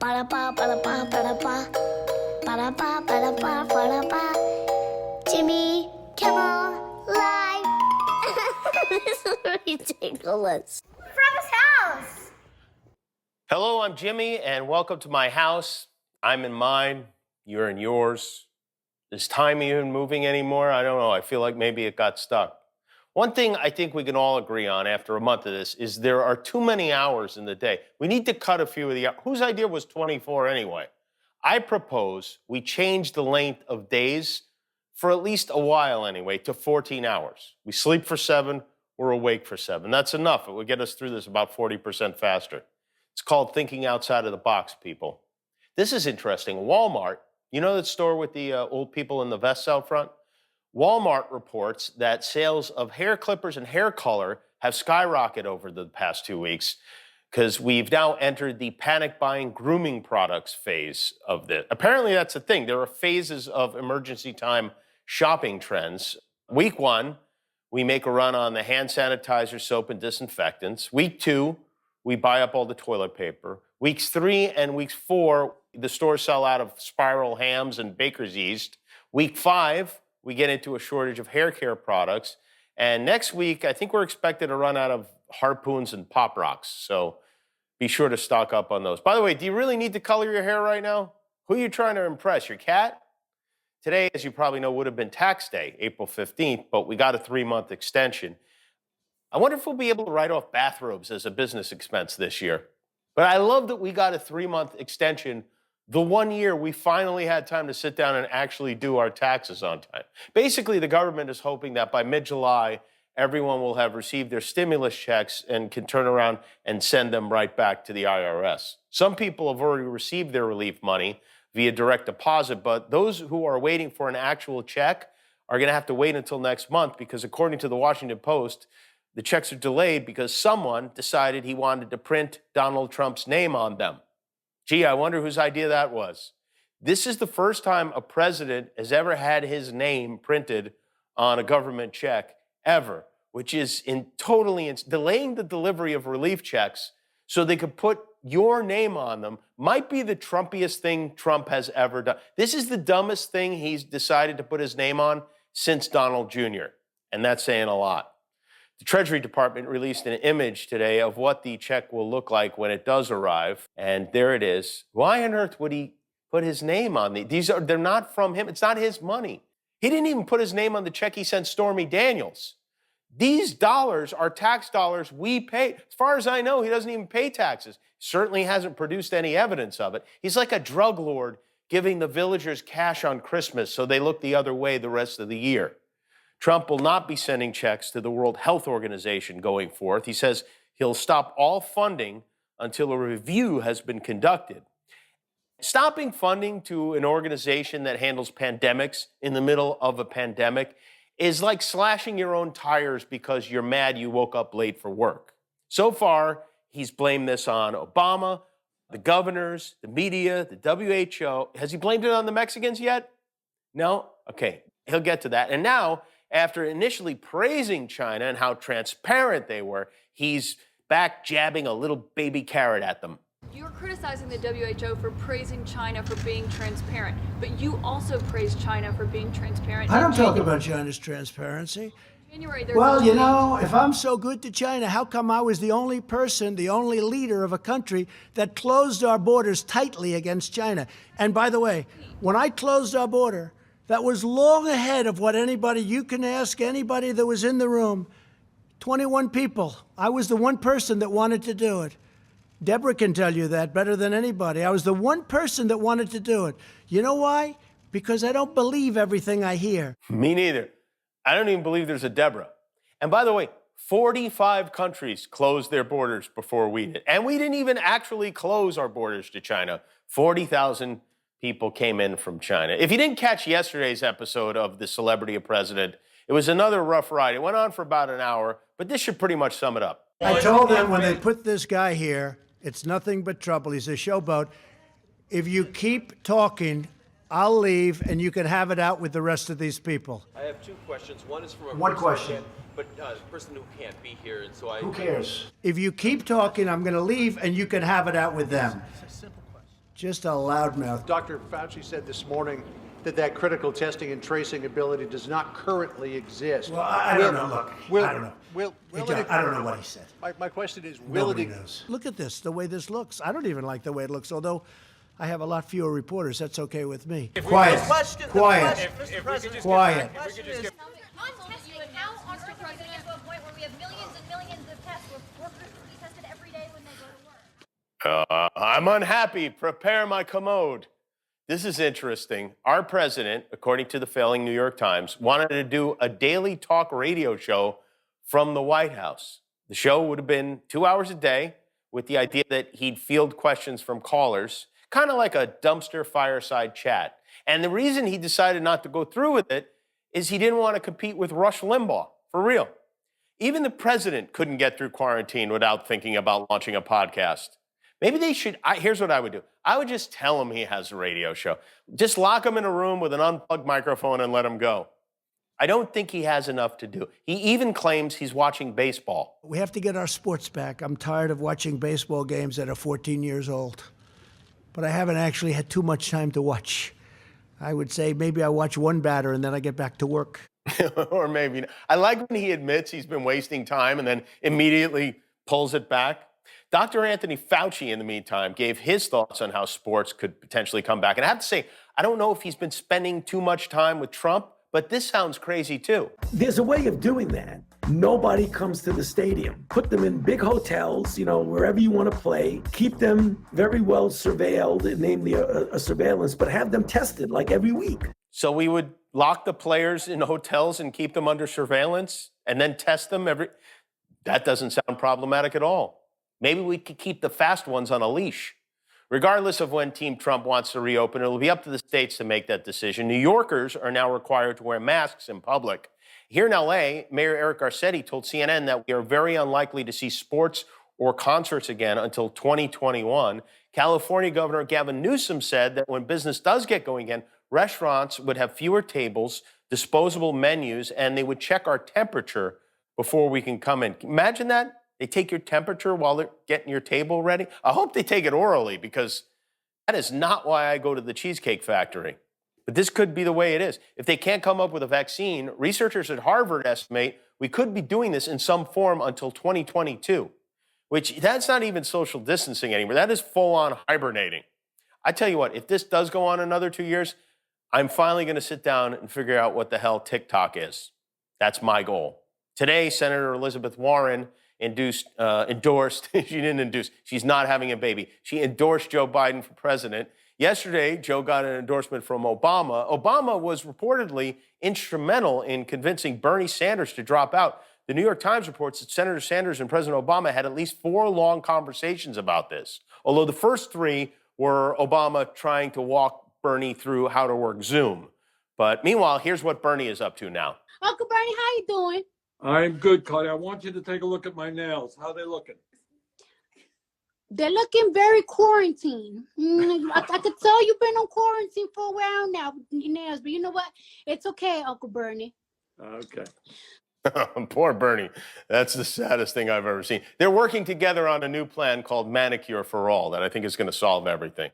Ba-da-ba, ba-da-ba, ba-da-ba. Ba-da-ba, ba-da-ba, ba-da-ba. Jimmy Kimmel Live. This is ridiculous. From his house. Hello, I'm Jimmy, and welcome to my house. I'm in mine, you're in yours. Is time even moving anymore? I don't know. I feel like maybe it got stuck. One thing I think we can all agree on after a month of this is there are too many hours in the day. We need to cut a few of the hours. Whose idea was 24 anyway? I propose we change the length of days for at least a while anyway to 14 hours. We sleep for 7, we're awake for 7. That's enough. It would get us through this about 40% faster. It's called thinking outside of the box, people. This is interesting. Walmart, you know that store with the old people in the vests out front? Walmart reports that sales of hair clippers and hair color have skyrocketed over the past 2 weeks because we've now entered the panic buying grooming products phase of this. Apparently that's a thing. There are phases of emergency time shopping trends. Week 1, we make a run on the hand sanitizer, soap, and disinfectants. Week 2, we buy up all the toilet paper. Weeks 3 and weeks 4, the stores sell out of spiral hams and baker's yeast. Week 5, we get into a shortage of hair care products. And next week, I think we're expected to run out of harpoons and pop rocks. So be sure to stock up on those. By the way, do you really need to color your hair right now? Who are you trying to impress, your cat? Today, as you probably know, would have been tax day, April 15th, but we got a 3-month extension. I wonder if we'll be able to write off bathrobes as a business expense this year. But I love that we got a 3-month extension the 1 year we finally had time to sit down and actually do our taxes on time. Basically, the government is hoping that by mid-July, everyone will have received their stimulus checks and can turn around and send them right back to the IRS. Some people have already received their relief money via direct deposit, but those who are waiting for an actual check are going to have to wait until next month because according to the Washington Post, the checks are delayed because someone decided he wanted to print Donald Trump's name on them. Gee, I wonder whose idea that was. This is the first time a president has ever had his name printed on a government check ever, which is delaying the delivery of relief checks so they could put your name on them might be the Trumpiest thing Trump has ever done. This is the dumbest thing he's decided to put his name on since Donald Jr., and that's saying a lot. The Treasury Department released an image today of what the check will look like when it does arrive, and there it is. Why on earth would he put his name on these? They're not from him. It's not his money. He didn't even put his name on the check he sent Stormy Daniels. These dollars are tax dollars we pay. As far as I know, he doesn't even pay taxes. Certainly hasn't produced any evidence of it. He's like a drug lord giving the villagers cash on Christmas so they look the other way the rest of the year. Trump will not be sending checks to the World Health Organization going forth. He says he'll stop all funding until a review has been conducted. Stopping funding to an organization that handles pandemics in the middle of a pandemic is like slashing your own tires because you're mad you woke up late for work. So far, he's blamed this on Obama, the governors, the media, the WHO. Has he blamed it on the Mexicans yet? No? Okay, he'll get to that. And now, after initially praising China and how transparent they were, he's back jabbing a little baby carrot at them. You're criticizing the WHO for praising China for being transparent, but you also praise China for being transparent. I don't talk about China's transparency. January, Well, you know, if I'm so good to China, how come I was the only person, the only leader of a country that closed our borders tightly against China? And by the way, when I closed our border, that was long ahead of what you can ask anybody that was in the room. 21 people. I was the one person that wanted to do it. Deborah can tell you that better than anybody. I was the one person that wanted to do it. You know why? Because I don't believe everything I hear. Me neither. I don't even believe there's a Deborah. And by the way, 45 countries closed their borders before we did. And we didn't even actually close our borders to China. 40,000 people came in from China. If you didn't catch yesterday's episode of The Celebrity of President, it was another rough ride. It went on for about an hour, but this should pretty much sum it up. I told them when they put this guy here, it's nothing but trouble. He's a showboat. If you keep talking, I'll leave and you can have it out with the rest of these people. I have 2 questions. One is from a One person question. person who can't be here, and so I... Who cares? If you keep talking, I'm going to leave and you can have it out with them. Just a loudmouth. Dr. Fauci said this morning that critical testing and tracing ability does not currently exist. Well, I don't know. Look, I don't know. Hey, John, I don't know what he said. My question is, will Nobody it knows. Look at this, the way this looks. I don't even like the way it looks, although I have a lot fewer reporters. That's okay with me. Quiet. Quiet. Quiet. How, Mr. President, to a point where we have millions and millions of tests where workers will be tested every day when they go to work? I'm unhappy. Prepare my commode. This is interesting. Our president, according to the failing New York Times, wanted to do a daily talk radio show from the White House. The show would have been 2 hours a day with the idea that he'd field questions from callers, kind of like a dumpster fireside chat. And the reason he decided not to go through with it is he didn't want to compete with Rush Limbaugh, for real. Even the president couldn't get through quarantine without thinking about launching a podcast. Maybe they should, here's what I would do. I would just tell him he has a radio show. Just lock him in a room with an unplugged microphone and let him go. I don't think he has enough to do. He even claims he's watching baseball. We have to get our sports back. I'm tired of watching baseball games that are 14 years old. But I haven't actually had too much time to watch. I would say maybe I watch one batter and then I get back to work. Or maybe not. I like when he admits he's been wasting time and then immediately pulls it back. Dr. Anthony Fauci, in the meantime, gave his thoughts on how sports could potentially come back. And I have to say, I don't know if he's been spending too much time with Trump, but this sounds crazy too. There's a way of doing that. Nobody comes to the stadium. Put them in big hotels, wherever you want to play. Keep them very well surveilled, namely a surveillance, but have them tested like every week. So we would lock the players in hotels and keep them under surveillance and then test them every... That doesn't sound problematic at all. Maybe we could keep the fast ones on a leash. Regardless of when Team Trump wants to reopen, it'll be up to the states to make that decision. New Yorkers are now required to wear masks in public. Here in LA, Mayor Eric Garcetti told CNN that we are very unlikely to see sports or concerts again until 2021. California Governor Gavin Newsom said that when business does get going again, restaurants would have fewer tables, disposable menus, and they would check our temperature before we can come in. Imagine that. They take your temperature while they're getting your table ready. I hope they take it orally because that is not why I go to the Cheesecake Factory. But this could be the way it is. If they can't come up with a vaccine, researchers at Harvard estimate we could be doing this in some form until 2022, which that's not even social distancing anymore. That is full-on hibernating. I tell you what, if this does go on another 2 years, I'm finally going to sit down and figure out what the hell TikTok is. That's my goal. Today, Senator Elizabeth Warren endorsed, she didn't induce, she's not having a baby. She endorsed Joe Biden for president. Yesterday, Joe got an endorsement from Obama. Obama was reportedly instrumental in convincing Bernie Sanders to drop out. The New York Times reports that Senator Sanders and President Obama had at least 4 long conversations about this, although the first 3 were Obama trying to walk Bernie through how to work Zoom. But meanwhile, here's what Bernie is up to now. Uncle Bernie, how you doing? I'm good, Cardi. I want you to take a look at my nails. How are they looking? They're looking very quarantined. I could tell you've been on quarantine for a while now with your nails, but you know what? It's okay, Uncle Bernie. Okay. Poor Bernie. That's the saddest thing I've ever seen. They're working together on a new plan called Manicure for All that I think is going to solve everything.